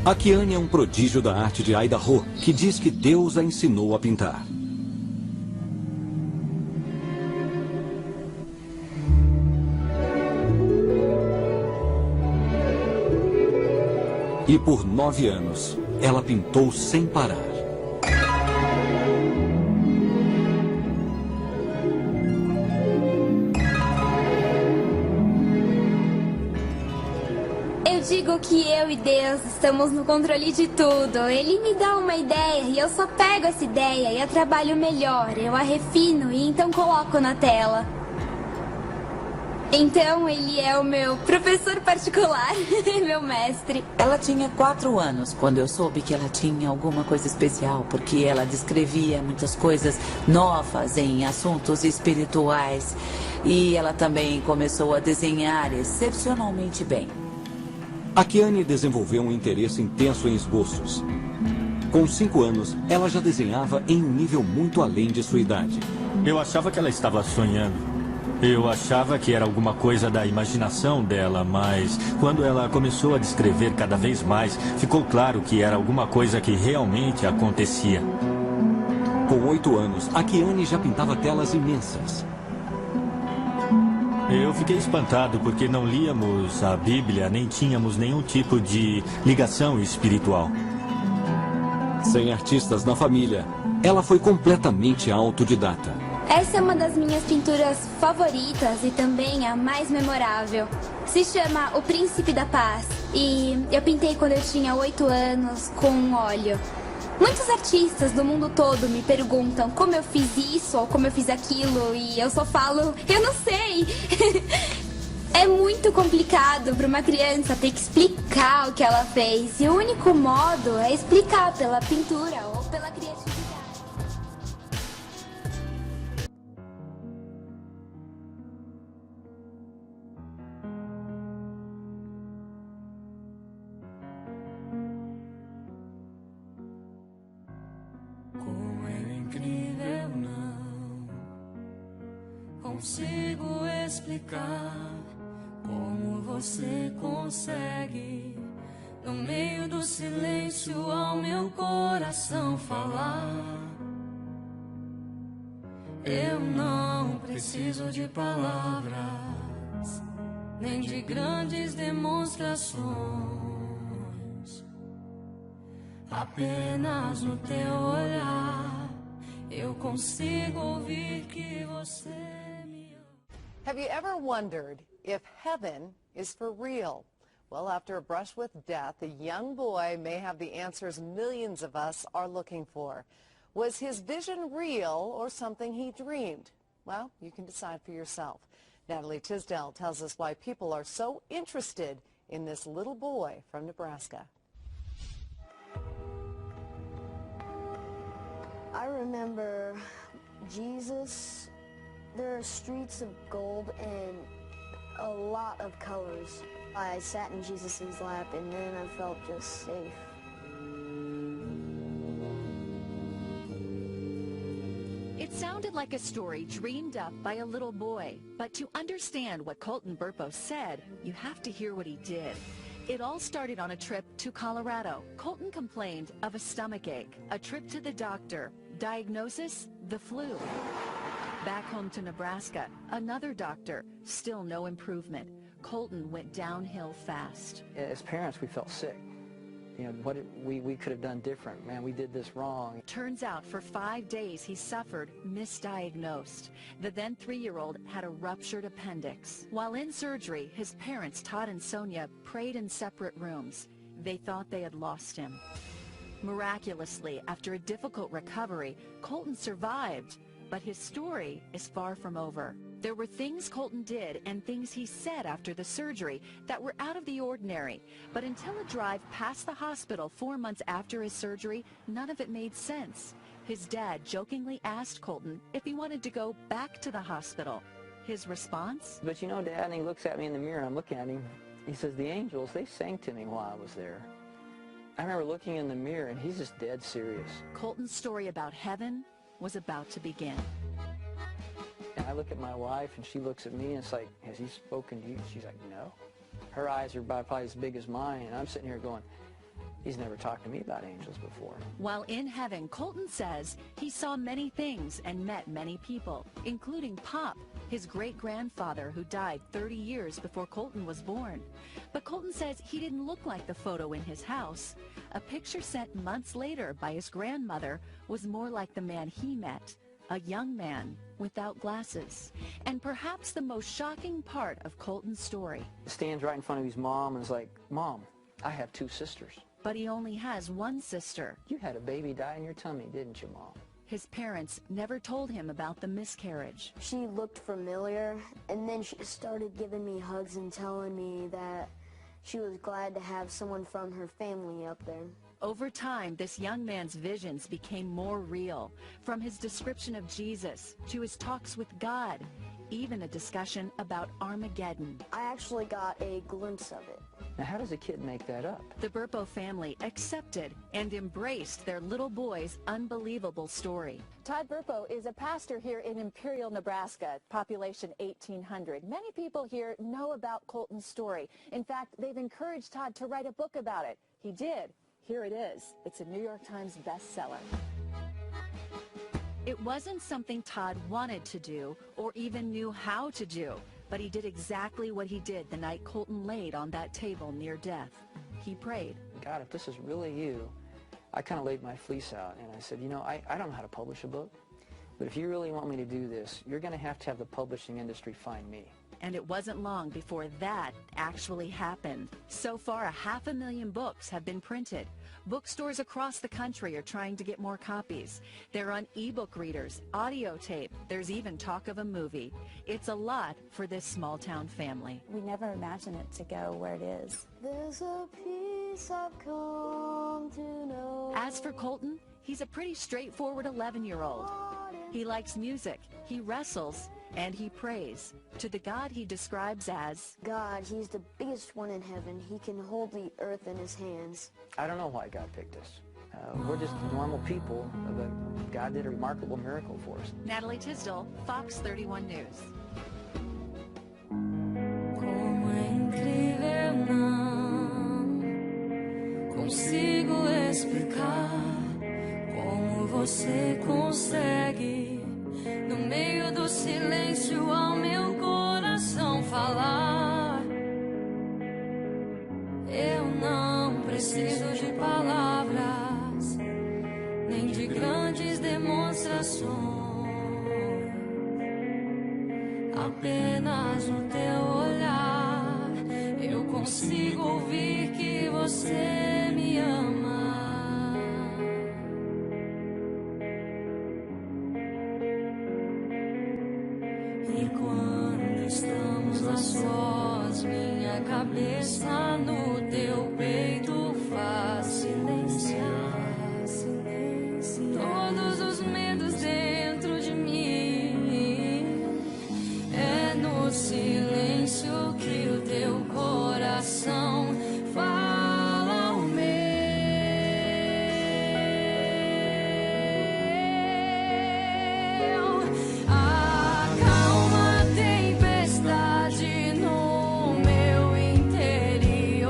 Akiane é um prodígio da arte de Idaho, que diz que Deus a ensinou a pintar. E por 9 anos, ela pintou sem parar. Eu digo que eu e Deus estamos no controle de tudo. Ele me dá uma ideia e eu só pego essa ideia e a trabalho melhor. Eu a refino e então coloco na tela. Então ele é o meu professor particular, meu mestre. Ela tinha 4 anos quando eu soube que ela tinha alguma coisa especial, porque ela descrevia muitas coisas novas em assuntos espirituais. E ela também começou a desenhar excepcionalmente bem. Akiane desenvolveu um interesse intenso em esboços. Com 5 anos, ela já desenhava em um nível muito além de sua idade. Eu achava que ela estava sonhando. Eu achava que era alguma coisa da imaginação dela, mas quando ela começou a descrever cada vez mais, ficou claro que era alguma coisa que realmente acontecia. Com 8 anos, Akiane já pintava telas imensas. Eu fiquei espantado porque não líamos a Bíblia, nem tínhamos nenhum tipo de ligação espiritual. Sem artistas na família, ela foi completamente autodidata. Essa é uma das minhas pinturas favoritas e também a mais memorável. Se chama O Príncipe da Paz e eu pintei quando eu tinha 8 anos com um óleo. Muitos artistas do mundo todo me perguntam como eu fiz isso ou como eu fiz aquilo e eu só falo, eu não sei. É muito complicado para uma criança ter que explicar o que ela fez e o único modo é explicar pela pintura ou pela criatividade. Consigo explicar como você consegue, no meio do silêncio, ao meu coração falar. Eu não preciso de palavras, nem de grandes demonstrações. Apenas no teu olhar eu consigo ouvir que você me ama. Have you ever wondered if heaven is for real? Well, after a brush with death, a young boy may have the answers millions of us are looking for. Was his vision real or something he dreamed? Well, you can decide for yourself. Natalie Tisdale tells us why people are so interested in this little boy from Nebraska. I remember Jesus, there are streets of gold and a lot of colors. I sat in Jesus' lap and then I felt just safe. It sounded like a story dreamed up by a little boy, but to understand what Colton Burpo said, you have to hear what he did. It all started on a trip to Colorado. Colton complained of a stomachache, a trip to the doctor, diagnosis, the flu. Back home to Nebraska, another doctor, still no improvement. Colton went downhill fast. As parents, we felt sick. You know, what we could have done different. Man, we did this wrong. Turns out for 5 days he suffered misdiagnosed. The then 3-year-old had a ruptured appendix. While in surgery, his parents, Todd and Sonia, prayed in separate rooms. They thought they had lost him. Miraculously, after a difficult recovery, Colton survived. But his story is far from over. There were things Colton did and things he said after the surgery that were out of the ordinary. But until a drive past the hospital 4 months after his surgery, none of it made sense. His dad jokingly asked Colton if he wanted to go back to the hospital. His response? But you know, Dad, and he looks at me in the mirror, and I'm looking at him. He says, the angels, they sang to me while I was there. I remember looking in the mirror, and he's just dead serious. Colton's story about heaven was about to begin. And I look at my wife, and she looks at me, and it's like, has he spoken to you? She's like, no. Her eyes are probably as big as mine, and I'm sitting here going, He's never talked to me about angels before. While in heaven, Colton says he saw many things and met many people, including Pop, his great-grandfather who died 30 years before Colton was born. But Colton says he didn't look like the photo in his house. A picture sent months later by his grandmother was more like the man he met, a young man without glasses. And perhaps the most shocking part of Colton's story. He stands right in front of his mom and is like, Mom, I have 2 sisters. But he only has one sister. You had a baby die in your tummy, didn't you, Mom? His parents never told him about the miscarriage. She looked familiar, and then she started giving me hugs and telling me that she was glad to have someone from her family up there. Over time, this young man's visions became more real, from his description of Jesus to his talks with God, even a discussion about Armageddon. I actually got a glimpse of it. Now, how does a kid make that up? The Burpo family accepted and embraced their little boy's unbelievable story. Todd Burpo is a pastor here in Imperial, Nebraska, population 1,800. Many people here know about Colton's story. In fact, they've encouraged Todd to write a book about it. He did. Here it is. It's a New York Times bestseller. It wasn't something Todd wanted to do or even knew how to do, but he did exactly what he did the night Colton laid on that table near death. He prayed. God, if this is really you, I kind of laid my fleece out and I said, you know, I don't know how to publish a book, but if you really want me to do this, you're going to have the publishing industry find me. And it wasn't long before that actually happened. So far, 500,000 books have been printed. Bookstores across the country are trying to get more copies. They're on ebook readers, audio tape. There's even talk of a movie. It's a lot for this small-town family. We never imagined it to go where it is. There's a peace I've come to know. As for Colton, he's a pretty straightforward 11-year-old. He likes music, he wrestles, and he prays to the God he describes as God. He's the biggest one in heaven. He can hold the earth in his hands. I don't know why God picked us. We're just normal people, but God did a remarkable miracle for us. Natalie Tisdall, Fox 31 News. Como é incrível, não consigo explicar como você consegue, no meio do silêncio, ao meu coração falar. Eu não preciso de palavras, nem de grandes demonstrações. Apenas no teu olhar eu consigo ouvir que você me ama. E quando estamos a sós, minha cabeça no teu peito faz silenciar todos os medos dentro de mim. É no silêncio que o teu coração fala o meu. Acalma a tempestade no meu interior.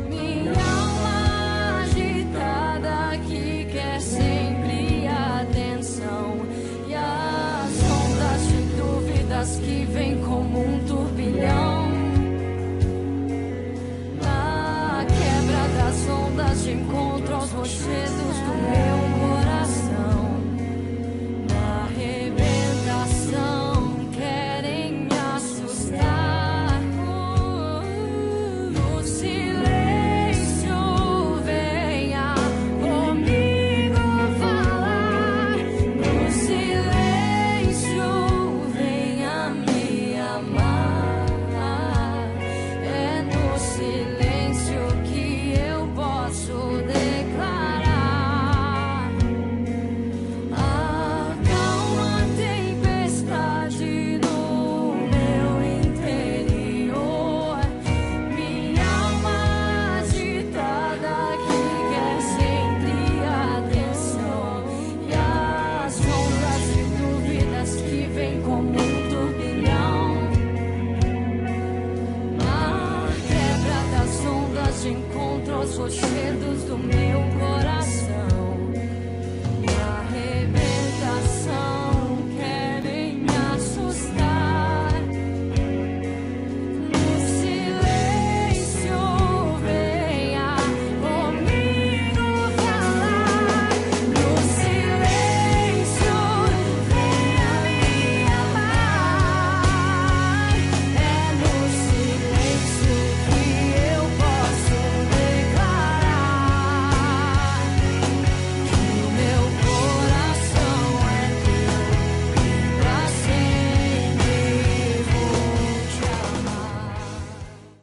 Minha alma agitada que quer sempre atenção. E as ondas de dúvidas que vêm como um turbilhão. Na quebra das ondas de encontro aos rochedos